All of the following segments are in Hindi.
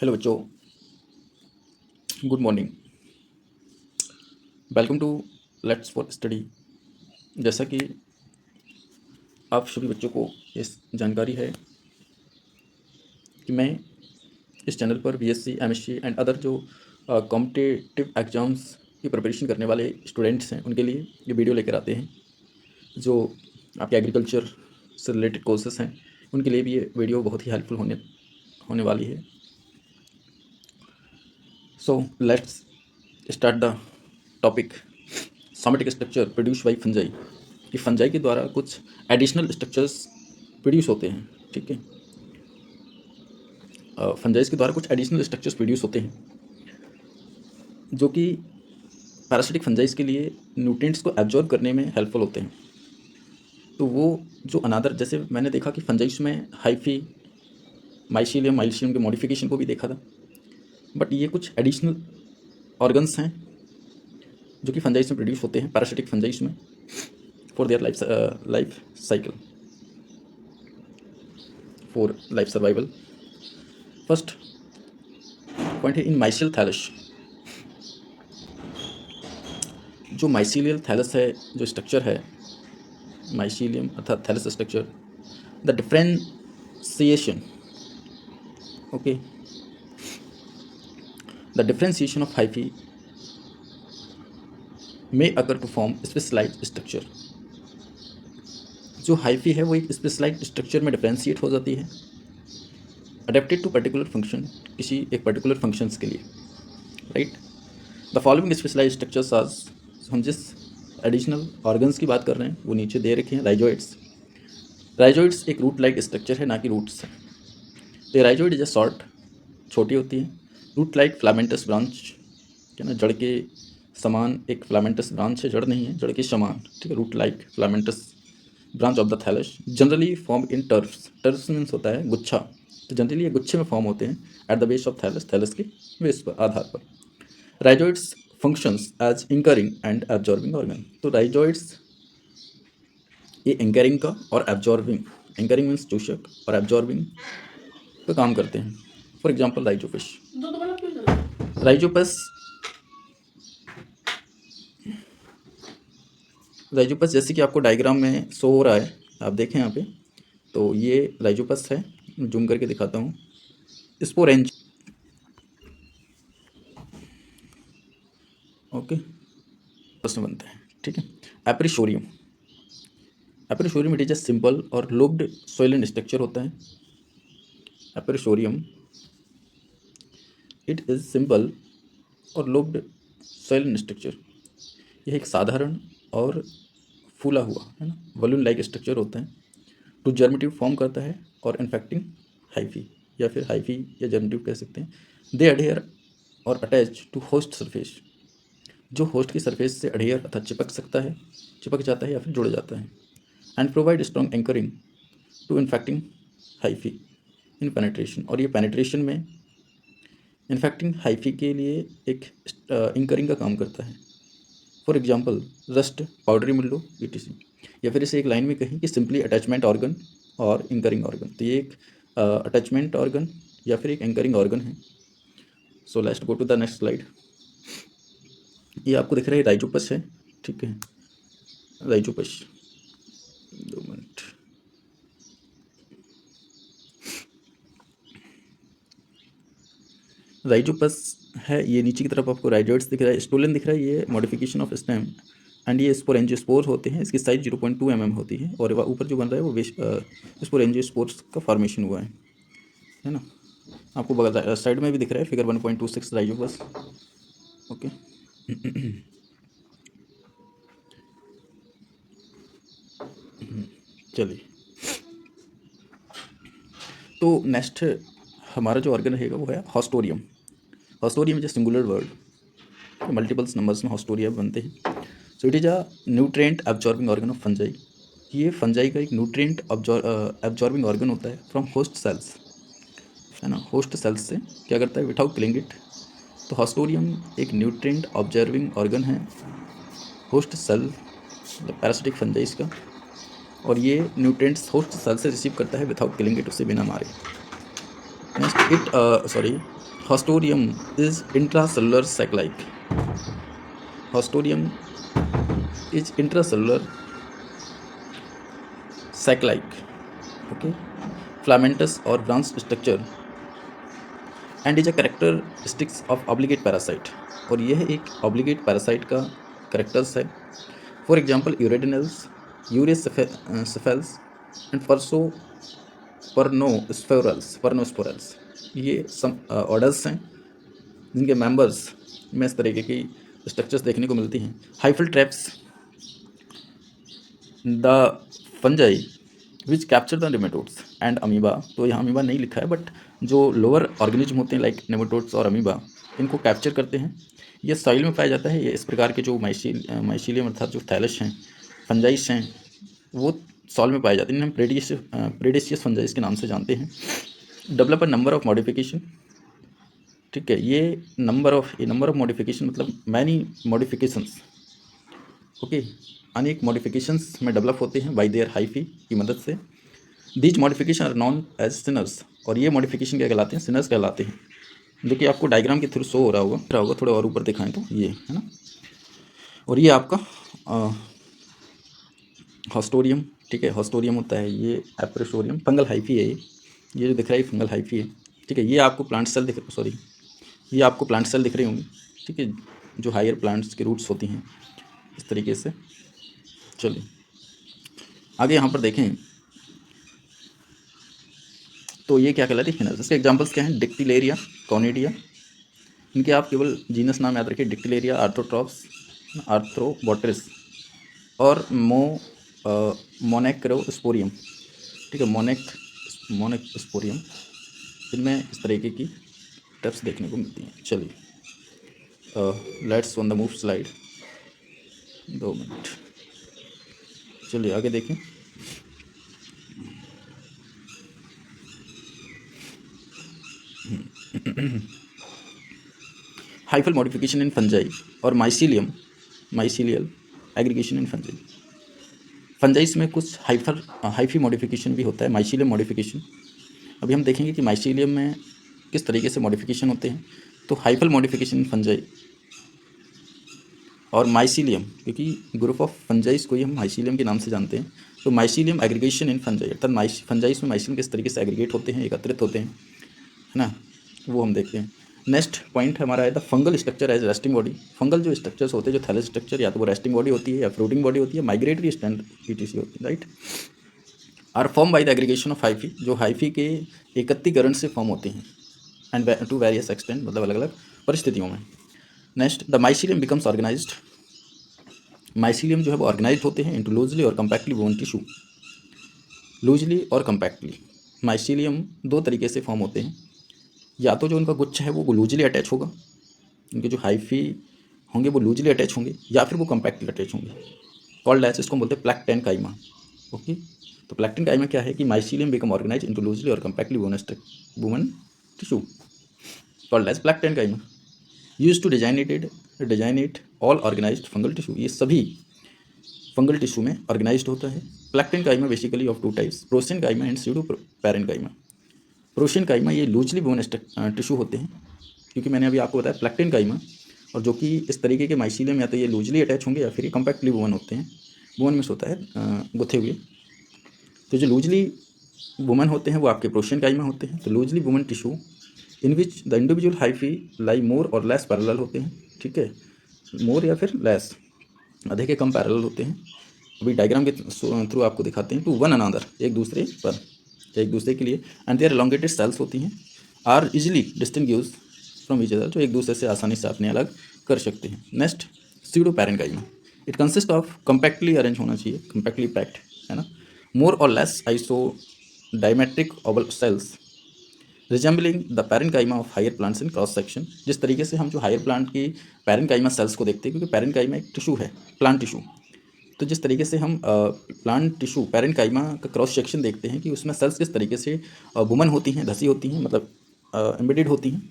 हेलो बच्चों, good morning. Welcome to let's for study. जैसा कि आप सभी बच्चों को इस जानकारी है कि मैं इस चैनल पर बीएससी, एमएससी एंड अदर जो कॉम्पिटिटिव एग्ज़ाम्स की प्रिपरेशन करने वाले स्टूडेंट्स हैं उनके लिए ये वीडियो लेकर आते हैं। जो आपके एग्रीकल्चर से रिलेटेड कोर्सेस हैं उनके लिए भी ये वीडियो बहुत ही हेल्पफुल होने वाली है। So let's start the topic. Somatic structure produce by fungi. कि फंजाई के द्वारा कुछ एडिशनल स्ट्रक्चर्स प्रोड्यूस होते हैं। ठीक है, फंजाइज के द्वारा कुछ एडिशनल स्ट्रक्चर्स प्रोड्यूस होते हैं जो कि पैरासिटिक फंजाइज के लिए न्यूट्रिएंट्स को एब्जॉर्ब करने में हेल्पफुल होते हैं। तो वो जो अनादर, जैसे मैंने देखा कि फंजाइज में हाइफी, माइसीलियम के मॉडिफिकेशन को भी देखा था, बट ये कुछ एडिशनल ऑर्गन्स हैं जो कि फंजाइज में प्रोड्यूस होते हैं, पैरासिटिक फंजाइज में, for their life cycle, for life survival. First point है इन माइसियल थैलस। जो माइसीलियल थैलस है, जो स्ट्रक्चर है माइसीलियम अर्थात thallus structure, the differentiation, okay, the differentiation of hyphae may occur to form specialised structure. जो हाइफी है वो एक स्पेशलाइज्ड स्ट्रक्चर में डिफ्रेंशिएट हो जाती है, अडेप्टेड टू पर्टिकुलर फंक्शन, किसी एक पर्टिकुलर फंक्शंस के लिए, right. The following specialised structures आज, हम जिस एडिशनल ऑर्गन्स की बात कर रहे हैं वो नीचे दे रखे हैं। राइजोइड्स। राइजोइड्स एक रूट लाइक स्ट्रक्चर है, ना कि रूट्स है। तो राइजोइड इज अ शॉर्ट, छोटी होती है। रूट लाइक फ्लामेंटस ब्रांच, क्या ना, जड़ के समान एक फ्लामेंटस ब्रांच है, जड़ नहीं है, जड़ के समान, ठीक है। Root like filamentous branch of the thallus, generally form in tufts. Tufts means होता है गुच्छा, तो जनरली ये गुच्छे में फॉर्म होते हैं at the base of thallus, thallus के बेस पर, आधार पर। Rhizoids functions as anchoring and absorbing organ. तो राइजोइड्स ये एंकरिंग का और एब्जॉर्बिंग, एंकरिंग मीन्स चूषक और एब्जॉर्बिंग का काम करते हैं। फॉर एग्जाम्पल राइजोफिश। राइजोपस, राइजोपस जैसे कि आपको डायग्राम में शो हो रहा है, आप देखें यहाँ पे, तो ये राइजोपस है, जूम करके दिखाता हूँ। स्पोरेंज, ओके, प्रश्न बनते हैं, ठीक है। एप्रिशोरियम, एप्रिशोरियम इट इज अ सिंपल और लोब्ड सोइलन स्ट्रक्चर होता है। एप्रिशोरियम इट इज सिंपल और लोब्ड सोइलन स्ट्रक्चर। यह एक साधारण और फूला हुआ, है ना, बलून लाइक स्ट्रक्चर होता है। टू जर्मेटिव फॉर्म करता है और इन्फेक्टिंग हाइफी, या फिर हाइफी या जर्मेटिव कह सकते हैं। दे अडेयर और अटैच टू होस्ट सरफेस, जो होस्ट की सरफेस से अडेयर अर्थात चिपक सकता है, चिपक जाता है या फिर जुड़ जाता है। And provide strong anchoring to infecting hyphae in penetration, और ये पेनेट्रेशन में इन्फेक्टिंग हाइफी के लिए एक एंकरिंग का काम करता है। For example rust, powdery mildew, etc. या फिर इसे एक लाइन में कहें कि सिंपली अटैचमेंट ऑर्गन और एंकरिंग ऑर्गन। तो ये एक अटैचमेंट ऑर्गन या फिर एक एंकरिंग ऑर्गन है। So let's go to the next slide. ये आपको दिख रहा है राइजोपस है, ठीक है, राइजोपस, 2 मिनट। राइजोपस है, ये नीचे की तरफ आपको राइजोइड्स दिख रहा है, स्टोलन दिख रहा है, ये मॉडिफिकेशन ऑफ स्टेम एंड ये स्पोरेंजियोस्पोर होते हैं। इसकी साइज 0.2 mm होती है, और ऊपर जो बन रहा है वो स्पोरेंजियोस्पोर्स का फॉर्मेशन हुआ है ना। आपको बगल साइड में भी दिख रहा है फिगर 1.26 राइजोपस, ओके। चलिए, तो नेक्स्ट हमारा जो ऑर्गन रहेगा वो है haustorium. Haustorium is a singular word, multiples numbers में हॉस्टोरिया बनते हैं। So it is a nutrient absorbing organ of fungi. ये फंजाई का एक न्यूट्रिएंट एब्जॉर्बिंग ऑर्गन होता है फ्रॉम होस्ट सेल्स, है ना। होस्ट सेल्स से क्या करता है, विदाउट किलिंग इट। तो हॉस्टोरियम एक न्यूट्रिएंट ऑब्जर्विंग ऑर्गन है होस्ट सेल, पैरासिटिक फंजाइस का, और ये न्यूट्रिएंट्स होस्ट सेल से रिसीव करता है विदाउट किलिंग इट, उसे बिना मारे। Next Hostoium is intracellular sac-like. Hostoium is intracellular sac-like, okay, filamentous or branched structure, and is a characteristics of obligate parasite. और यह एक obligate parasite का characters है. For example, Uridanels, Ureocephals and Pernosporals. ये सम ऑर्डर्स हैं जिनके मेंबर्स में इस तरीके की स्ट्रक्चर्स देखने को मिलती हैं. Hyphal traps the fungi which capture the nematodes and amoeba. तो यहाँ अमीबा नहीं लिखा है, बट जो लोअर ऑर्गेनिज्म होते हैं लाइक नेमेटोड्स और अमीबा, इनको कैप्चर करते हैं. ये सॉइल में पाया जाता है. ये इस प्रकार के जो माइसीलियम अर्थात जो थैलस हैं, फंजाइस हैं, वो सॉइल में पाए जाते हैं. हम प्रेडेशियस फंजाइस के नाम से जानते हैं. Develop a number of modification. ठीक है, ये नंबर ऑफ मॉडिफिकेशन मतलब मैनी मॉडिफिकेशंस, ओके, अनेक मॉडिफिकेशंस में डेवलप होते हैं बाय देयर हाइफी की मदद से. These modification are known as sinners. और ये मॉडिफिकेशन क्या कहलाते हैं? सिनर्स कहलाते हैं. देखिए आपको डायग्राम के थ्रू शो हो रहा होगा, थोड़ा और ऊपर दिखाएं तो ये है ना. और ये आपका हॉस्टोरियम, ठीक है, हॉस्टोरियम होता है. ये एप्रोसोरियम फंगल हाइफी है. ये जो दिख रहा है फंगल हाइफी है. ठीक है, ये आपको प्लांट सेल ये आपको प्लांट सेल दिख रही होंगी. ठीक है, जो हायर प्लांट्स के रूट्स होती हैं इस तरीके से. चलिए आगे यहाँ पर देखें तो ये क्या कहलाती है? फिनस. इसके एग्जांपल्स क्या हैं? डिक्टिलेरिया, कॉनिडिया. इनके आप केवल जीनस नाम याद रखिए. डिक्टिलेरिया, आर्थ्रोट्रॉप्स, आर्थ्रोबोट्रिस और मोनेक्रोस्पोरियम. ठीक है, मोनेक्स्पोरियम. इनमें इस तरीके की टिप्स देखने को मिलती हैं. चलिए let's on the move slide. 2 minute. चलिए आगे देखें. हाइफल मॉडिफिकेशन इन फंजाई और माइसीलियल एग्रीगेशन इन फंजाई. फंजाइस में कुछ हाइफी मॉडिफिकेशन भी होता है, माइसीलियम मॉडिफिकेशन. अभी हम देखेंगे कि माइसीलियम में किस तरीके से मॉडिफिकेशन होते हैं. तो हाइफल मॉडिफिकेशन इन फंजाई और माइसीलियम, क्योंकि ग्रुप ऑफ फंजाइस को ही हम माइसीलियम के नाम से जानते हैं. तो माइसीलियम एग्रीगेशन इन फंजाई अर्थात फंजाइस में माइसीलियम किस तरीके से एग्रीगेट होते हैं, एकत्रित होते हैं, है ना, वो हम देखते हैं. नेक्स्ट पॉइंट हमारा है the fungal structure as resting body. Fungal जो स्ट्रक्चर्स होते हैं, जो थैलस स्ट्रक्चर, या तो वो रेस्टिंग बॉडी होती है या फ्रूटिंग बॉडी होती है, माइग्रेटरी स्टैंड ईटीसी होती है, right, are form by the aggregation of hyphae. जो हाइफी के एकत्रीकरण से फॉर्म होते हैं एंड टू वेरियस एक्सटेंट, मतलब अलग अलग परिस्थितियों में. Next the mycelium becomes organised. माइसीलियम जो है वो ऑर्गेनाइज्ड होते हैं इनटू लूजली और कंपैक्टली वोन टिश्यू. लूजली और कंपैक्टली माइसीलियम 2 तरीके से फॉर्म होते हैं. या तो जो उनका गुच्छ है वो लूजली अटैच होगा, उनके जो हाइफी होंगे वो लूजली अटैच होंगे, या फिर वो कंपैक्टली अटैच होंगे. कॉल्ड एज, इसको बोलते हैं प्लैक्टेन काइमा. ओके, तो प्लैक्टेन काइमा क्या है कि mycelium become organise into loosely और compactly woven tissue called as plectenchyma. Use to designate all organised fungal tissue. ये सभी फंगल टिश्यू में ऑर्गेनाइज्ड होता है. Plectenchyma basically of 2 types, prosenchyma and pseudo parenchyma. Prosenchyma ये लूजली बोन टिश्यू होते हैं, क्योंकि मैंने अभी आपको बताया प्लैक्टेन काइमा, और जो कि इस तरीके के माइसीलियम या तो ये लूजली अटैच होंगे या फिर ये कंपैक्टली वोन होते हैं. वोन मीन्स होता है गुथे हुए. तो जो लूजली वुमन होते हैं वो आपके प्रोसिन काइमा होते हैं. तो loosely woven tissue in which the individual hyphae lie more और लेस पैरेलल होते हैं. ठीक है, मोर या फिर लेस, अधिक या कम पैरेलल होते हैं. अभी डायग्राम के थ्रू आपको दिखाते हैं. टू वन अनदर, एक दूसरे पर, एक दूसरे के लिए. एंड देयर एलोंगेटेड सेल्स होती हैं, are easily distinguished from each other, जो एक दूसरे से आसानी से अपने अलग कर सकते हैं. Next pseudo parenchyma. It consist of compactly arrange होना चाहिए, कंपैक्टली पैक्ड, है ना, मोर और less isodiametric oval cells resembling the parenchyma of higher plants in cross section. जिस तरीके से हम जो हायर प्लांट की पैरेन्काइमा सेल्स को देखते हैं, क्योंकि पैरेन्काइमा एक टिश्यू है, प्लांट टिश्यू. तो जिस तरीके से हम प्लांट टिश्यू पैरेन्काइमा का क्रॉस सेक्शन देखते हैं कि उसमें सेल्स किस तरीके से वुमन होती हैं, धसी होती हैं, मतलब एम्बेडेड होती हैं.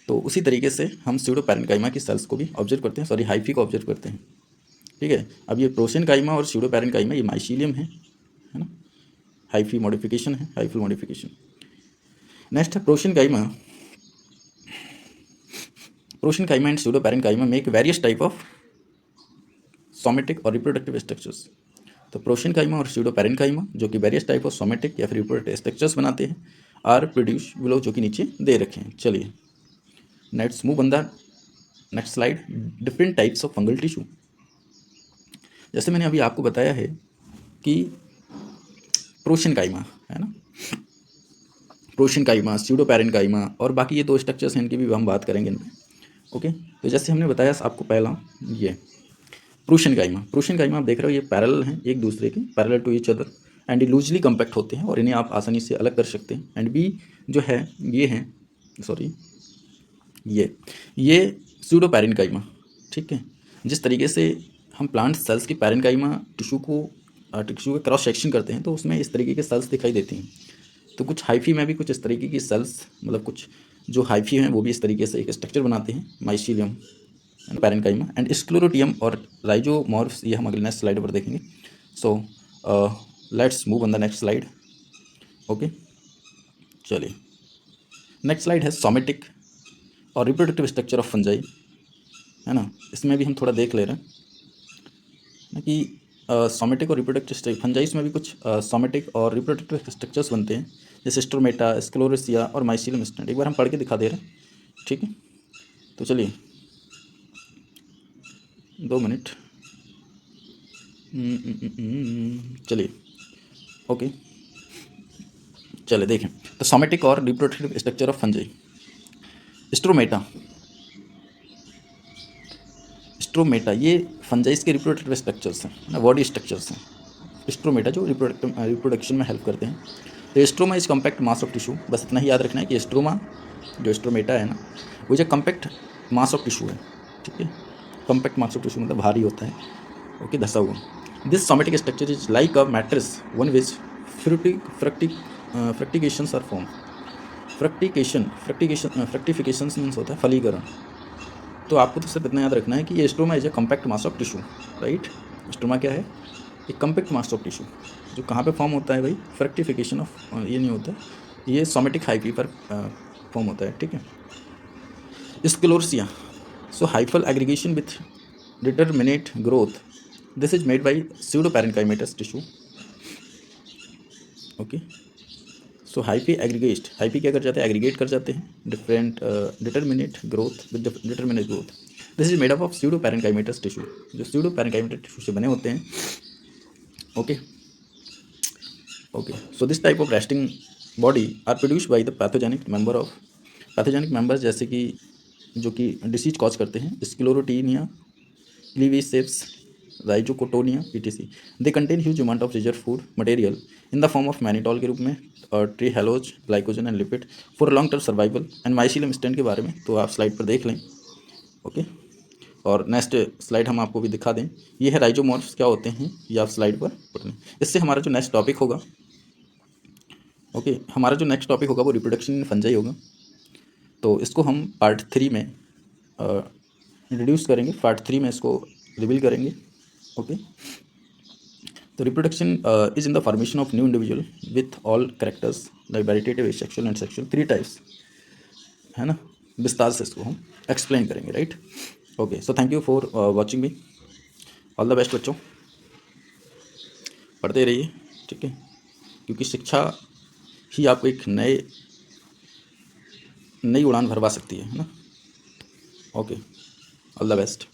तो उसी तरीके से हम स्यूडो पैरेन्काइमा की सेल्स को भी ऑब्जर्व करते हैं, सॉरी हाइफी को ऑब्जर्व करते हैं. ठीक है, अब ये प्रोसिन काइमा और स्यूडो पैरेन्काइमा ये माइसीलियम है ना, हाइफी मॉडिफिकेशन है, हाइफल मॉडिफिकेशन. नेक्स्ट है prosenchyma. Prosenchyma and pseudoparenchyma make various type of somatic और रिप्रोडक्टिव स्ट्रक्चर्स। तो प्रोशिनकाइमा और स्यूडोपैरेन्काइमा जो कि वेरियस टाइप ऑफ सोमेटिक या फिर रिप्रोडक्टिव स्ट्रक्चर्स बनाते हैं, आर प्रोड्यूस बिलो, जो कि नीचे दे रखे हैं। चलिए next move on the next slide. Different types of fungal tissue. जैसे मैंने अभी आपको बताया है कि प्रोशिनकाइमा है ना, प्रोशिनकाइमा, स्यूडोपैरेन्काइमा और बाकी ये दो स्ट्रक्चर्स हैं, इनकी भी हम बात करेंगे इनमें। ओके, तो जैसे हमने बताया आपको पहला ये प्रोशिनकाइमा। प्रोशिनकाइमा आप देख रहे हो ये पैरेलल हैं एक दूसरे के, parallel to each other and ये लूजली कम्पैक्ट होते हैं और इन्हें आप आसानी से अलग कर सकते हैं। एंड बी जो है ये हैं, सॉरी ये स्यूडोपैरेन्काइमा। ठीक है, जिस तरीके से हम प्लांट सेल्स की पैरेन्काइमा टिश्यू के क्रॉस सेक्शन करते हैं तो उसमें इस तरीके के सेल्स दिखाई देती हैं। तो कुछ हाइफी में भी कुछ इस तरीके की सेल्स, मतलब कुछ जो हाइफी हैं वो भी इस तरीके से एक स्ट्रक्चर बनाते हैं, माइसीलियम, पैरेन्काइमा एंड स्क्लेरोटियम और राइजोमॉर्फ्स। ये हम अगले नेक्स्ट स्लाइड पर देखेंगे। So let's move on the next slide. Okay, चलिए नेक्स्ट स्लाइड है सोमेटिक और रिप्रोडक्टिव स्ट्रक्चर ऑफ फंजाई, है ना। इसमें भी हम थोड़ा देख ले रहे हैं ना कि सोमेटिक और रिप्रोडक्टिव फंजाइस में भी कुछ सोमेटिक और रिप्रोडक्टिव स्ट्रक्चर्स बनते हैं, जैसे स्ट्रोमेटा, स्क्लेरोसिया और माइसीलियम स्टैंड। एक बार हम पढ़ के दिखा दे रहे हैं, ठीक है। तो चलिए 2 मिनट, चलिए ओके, चलिए देखें। तो सोमेटिक और reproductive structure of fungi. Stromata, stromata ये फंजाइस के रिप्रोडक्टिव स्ट्रक्चर्स हैं, बॉडी स्ट्रक्चर्स हैं। स्ट्रोमेटा जो रिप्रोडक्शन में हेल्प करते हैं। तो stroma is compact mass of tissue. बस इतना ही याद रखना है कि स्ट्रोमा जो स्ट्रोमेटा है ना, वो जो कम्पैक्ट मास ऑफ टिश्यू है, ठीक है। कम्पैक्ट मास ऑफ टिश्यू मतलब भारी होता है, ओके, धसा हुआ। This somatic structure is like a matrix one which fructifications are form. Fructification means होता है फलीकरण। तो आपको तो सिर्फ इतना याद रखना है कि ये stroma is a compact mass of tissue, right. Stroma क्या है? एक कम्पैक्ट मास ऑफ टिश्यू जो कहाँ पे फॉर्म होता है भाई? फ्रक्टिफिकेशन ऑफ, ये नहीं होता है, ये सोमेटिक हाइफी पर फॉर्म होता है, ठीक है। Sclerotia, so hyphal aggregation with determinate growth, this is made by pseudoparenchymatous tissue, okay. So hyphae aggregate, hyphae क्या कर जाते हैं? एग्रीगेट कर जाते हैं different determinate growth with determinate growth. This is made up of pseudoparenchymatous tissue, जो स्यूडोपैरेन्काइमेटस टिश्यू से बने होते हैं, okay. So this type of resting body are produced by the pathogenic members, जैसे कि जो कि डिसीज कॉज करते हैं, Sclerotinia, Claviceps, Rhizoctonia etc. They contain huge amount of reserve food material in the form of mannitol के रूप में, और trehalose, glycogen and lipid for long term survival. And mycelium strand के बारे में तो आप स्लाइड पर देख लें, ओके। और नेक्स्ट स्लाइड हम आपको भी दिखा दें, ये है राइजोमॉर्फ्स क्या होते हैं, ये आप स्लाइड पर पढ़ लें। इससे हमारा जो नेक्स्ट टॉपिक होगा, ओके, हमारा जो नेक्स्ट टॉपिक होगा वो रिप्रोडक्शन इन फंजाई होगा। तो इसको हम पार्ट 3 में इंट्रोड्यूस करेंगे, पार्ट 3 में इसको रिवील करेंगे, ओके। तो reproduction is in the formation of new individual with all characters like vegetative, asexual and sexual, 3 types, है ना। विस्तार से इसको हम एक्सप्लेन करेंगे, right. Okay, so thank you for watching me. All the best बच्चों, पढ़ते रहिए, ठीक है, क्योंकि शिक्षा ही आपको एक नई उड़ान भरवा सकती है ना। Okay, all the best.